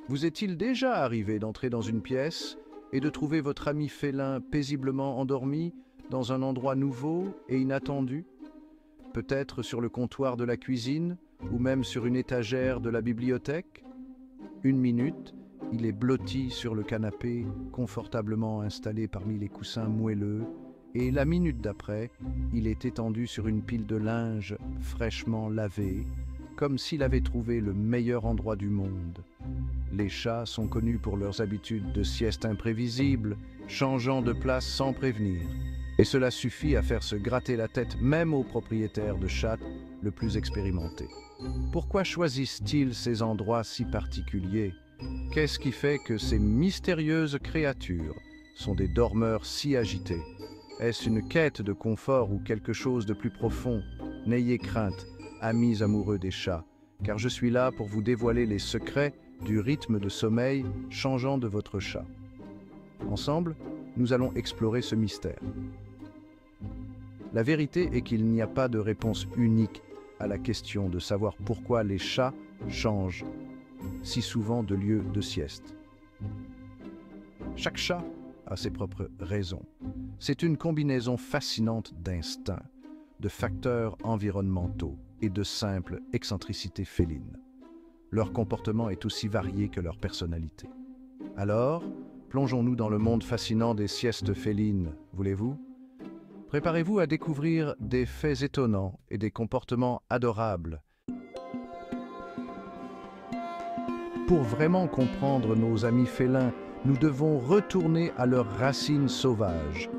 Vous est-il déjà arrivé d'entrer dans une pièce et de trouver votre ami félin paisiblement endormi dans un endroit nouveau et inattendu? Peut-être sur le comptoir de la cuisine ou même sur une étagère de la bibliothèque? Une minute, il est blotti sur le canapé, confortablement installé parmi les coussins moelleux, et la minute d'après, il est étendu sur une pile de linge fraîchement lavé, comme s'il avait trouvé le meilleur endroit du monde. Les chats sont connus pour leurs habitudes de sieste imprévisibles, changeant de place sans prévenir. Et cela suffit à faire se gratter la tête même aux propriétaires de chats le plus expérimentés. Pourquoi choisissent-ils ces endroits si particuliers? Qu'est-ce qui fait que ces mystérieuses créatures sont des dormeurs si agités? Est-ce une quête de confort ou quelque chose de plus profond? N'ayez crainte, amis amoureux des chats, car je suis là pour vous dévoiler les secrets du rythme de sommeil changeant de votre chat. Ensemble, nous allons explorer ce mystère. La vérité est qu'il n'y a pas de réponse unique à la question de savoir pourquoi les chats changent si souvent de lieu de sieste. Chaque chat a ses propres raisons. C'est une combinaison fascinante d'instincts, de facteurs environnementaux et de simples excentricités félines. Leur comportement est aussi varié que leur personnalité. Alors, plongeons-nous dans le monde fascinant des siestes félines, voulez-vous? Préparez-vous à découvrir des faits étonnants et des comportements adorables. Pour vraiment comprendre nos amis félins, nous devons retourner à leurs racines sauvages.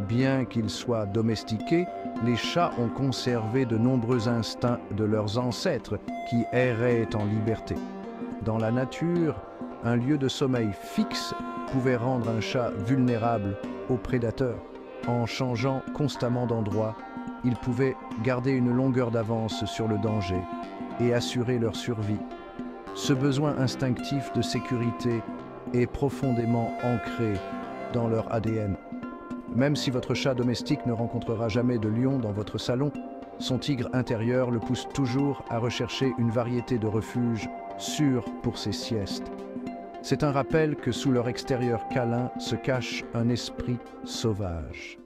Bien qu'ils soient domestiqués, les chats ont conservé de nombreux instincts de leurs ancêtres qui erraient en liberté. Dans la nature, un lieu de sommeil fixe pouvait rendre un chat vulnérable aux prédateurs. En changeant constamment d'endroit, ils pouvaient garder une longueur d'avance sur le danger et assurer leur survie. Ce besoin instinctif de sécurité est profondément ancré dans leur ADN. Même si votre chat domestique ne rencontrera jamais de lion dans votre salon, son tigre intérieur le pousse toujours à rechercher une variété de refuges sûrs pour ses siestes. C'est un rappel que sous leur extérieur câlin se cache un esprit sauvage.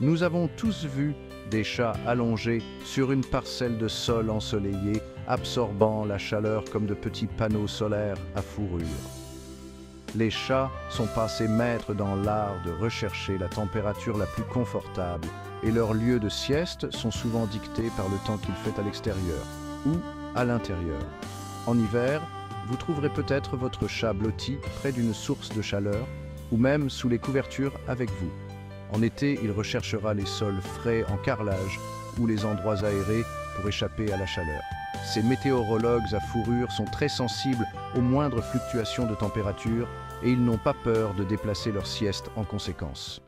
Nous avons tous vu des chats allongés sur une parcelle de sol ensoleillé, absorbant la chaleur comme de petits panneaux solaires à fourrure. Les chats sont passés maîtres dans l'art de rechercher la température la plus confortable et leurs lieux de sieste sont souvent dictés par le temps qu'il fait à l'extérieur ou à l'intérieur. En hiver, vous trouverez peut-être votre chat blotti près d'une source de chaleur ou même sous les couvertures avec vous. En été, il recherchera les sols frais en carrelage ou les endroits aérés pour échapper à la chaleur. Ces météorologues à fourrure sont très sensibles aux moindres fluctuations de température et ils n'ont pas peur de déplacer leur sieste en conséquence.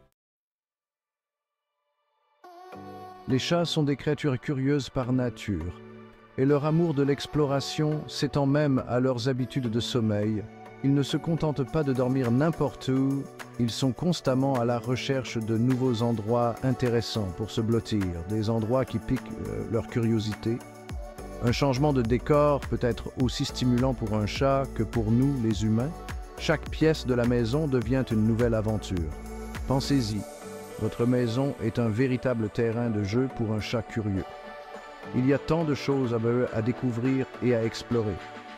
Les chats sont des créatures curieuses par nature, et leur amour de l'exploration s'étend même à leurs habitudes de sommeil. Ils ne se contentent pas de dormir n'importe où, ils sont constamment à la recherche de nouveaux endroits intéressants pour se blottir, des endroits qui piquent leur curiosité. Un changement de décor peut être aussi stimulant pour un chat que pour nous, les humains. Chaque pièce de la maison devient une nouvelle aventure. Pensez-y, votre maison est un véritable terrain de jeu pour un chat curieux. Il y a tant de choses à découvrir et à explorer.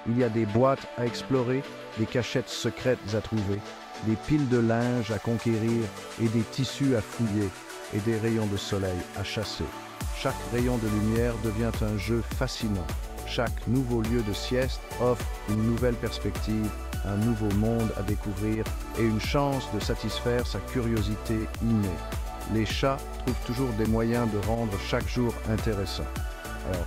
Il y a des boîtes à explorer, des cachettes secrètes à trouver, des piles de linge à conquérir et des tissus à fouiller et des rayons de soleil à chasser. Chaque rayon de lumière devient un jeu fascinant. Chaque nouveau lieu de sieste offre une nouvelle perspective, un nouveau monde à découvrir et une chance de satisfaire sa curiosité innée. Les chats trouvent toujours des moyens de rendre chaque jour intéressant. Alors,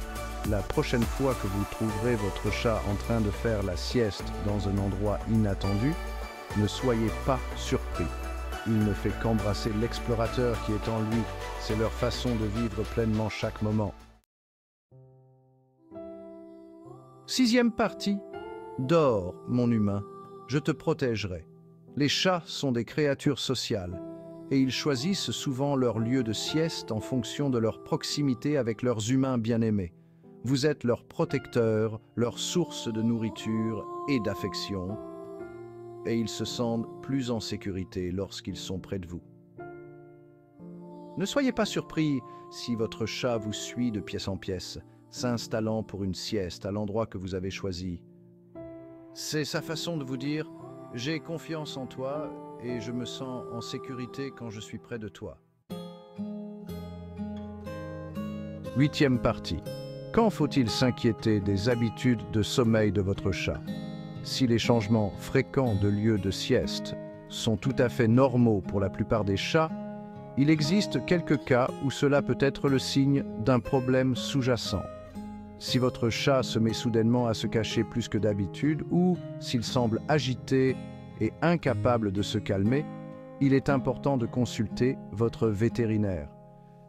la prochaine fois que vous trouverez votre chat en train de faire la sieste dans un endroit inattendu, ne soyez pas surpris. Il ne fait qu'embrasser l'explorateur qui est en lui. C'est leur façon de vivre pleinement chaque moment. Sixième partie. Dors, mon humain, je te protégerai. Les chats sont des créatures sociales et ils choisissent souvent leur lieu de sieste en fonction de leur proximité avec leurs humains bien-aimés. Vous êtes leur protecteur, leur source de nourriture et d'affection, et ils se sentent plus en sécurité lorsqu'ils sont près de vous. Ne soyez pas surpris si votre chat vous suit de pièce en pièce, s'installant pour une sieste à l'endroit que vous avez choisi. C'est sa façon de vous dire « J'ai confiance en toi et je me sens en sécurité quand je suis près de toi ». 8e partie. Quand faut-il s'inquiéter des habitudes de sommeil de votre chat? Si les changements fréquents de lieu de sieste sont tout à fait normaux pour la plupart des chats, il existe quelques cas où cela peut être le signe d'un problème sous-jacent. Si votre chat se met soudainement à se cacher plus que d'habitude ou s'il semble agité et incapable de se calmer, il est important de consulter votre vétérinaire.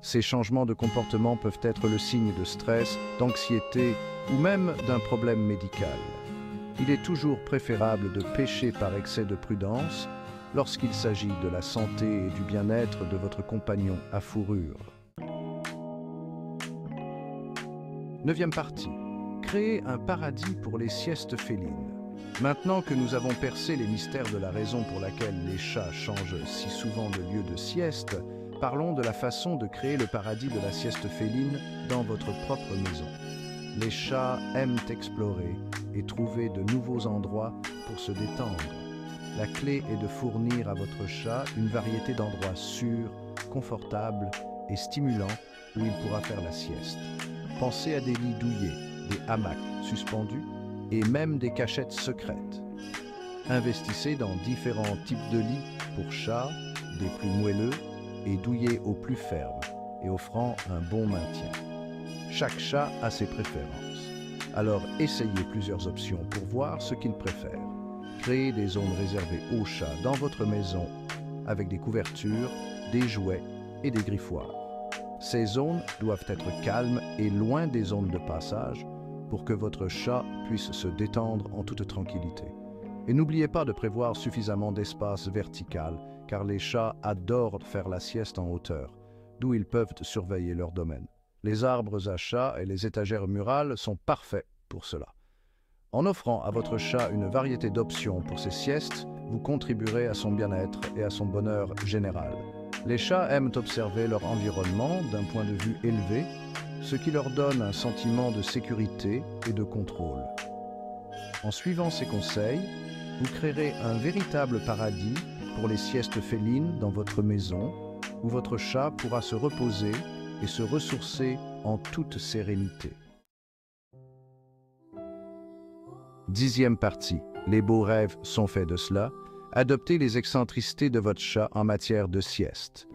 Ces changements de comportement peuvent être le signe de stress, d'anxiété ou même d'un problème médical. Il est toujours préférable de pêcher par excès de prudence lorsqu'il s'agit de la santé et du bien-être de votre compagnon à fourrure. 9e partie. Créer un paradis pour les siestes félines. Maintenant que nous avons percé les mystères de la raison pour laquelle les chats changent si souvent de lieu de sieste, parlons de la façon de créer le paradis de la sieste féline dans votre propre maison. Les chats aiment explorer et trouver de nouveaux endroits pour se détendre. La clé est de fournir à votre chat une variété d'endroits sûrs, confortables et stimulants où il pourra faire la sieste. Pensez à des lits douillets, des hamacs suspendus et même des cachettes secrètes. Investissez dans différents types de lits pour chats, des plus moelleux et douillés aux plus fermes et offrant un bon maintien. Chaque chat a ses préférences. Alors essayez plusieurs options pour voir ce qu'il préfère. Créez des zones réservées aux chats dans votre maison avec des couvertures, des jouets et des griffoirs. Ces zones doivent être calmes et loin des zones de passage pour que votre chat puisse se détendre en toute tranquillité. Et n'oubliez pas de prévoir suffisamment d'espace vertical car les chats adorent faire la sieste en hauteur, d'où ils peuvent surveiller leur domaine. Les arbres à chats et les étagères murales sont parfaits pour cela. En offrant à votre chat une variété d'options pour ses siestes, vous contribuerez à son bien-être et à son bonheur général. Les chats aiment observer leur environnement d'un point de vue élevé, ce qui leur donne un sentiment de sécurité et de contrôle. En suivant ces conseils, vous créerez un véritable paradis pour les siestes félines dans votre maison, où votre chat pourra se reposer et se ressourcer en toute sérénité. 10e partie. Les beaux rêves sont faits de cela. Adoptez les excentricités de votre chat en matière de sieste.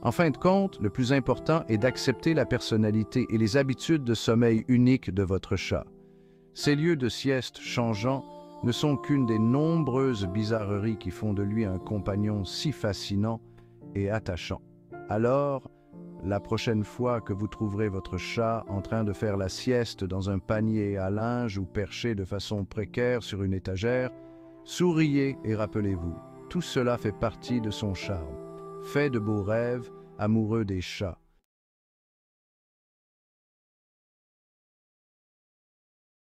En fin de compte, le plus important est d'accepter la personnalité et les habitudes de sommeil uniques de votre chat. Ces lieux de sieste changeants ne sont qu'une des nombreuses bizarreries qui font de lui un compagnon si fascinant et attachant. Alors, la prochaine fois que vous trouverez votre chat en train de faire la sieste dans un panier à linge ou perché de façon précaire sur une étagère, souriez et rappelez-vous, tout cela fait partie de son charme. Fait de beaux rêves, amoureux des chats.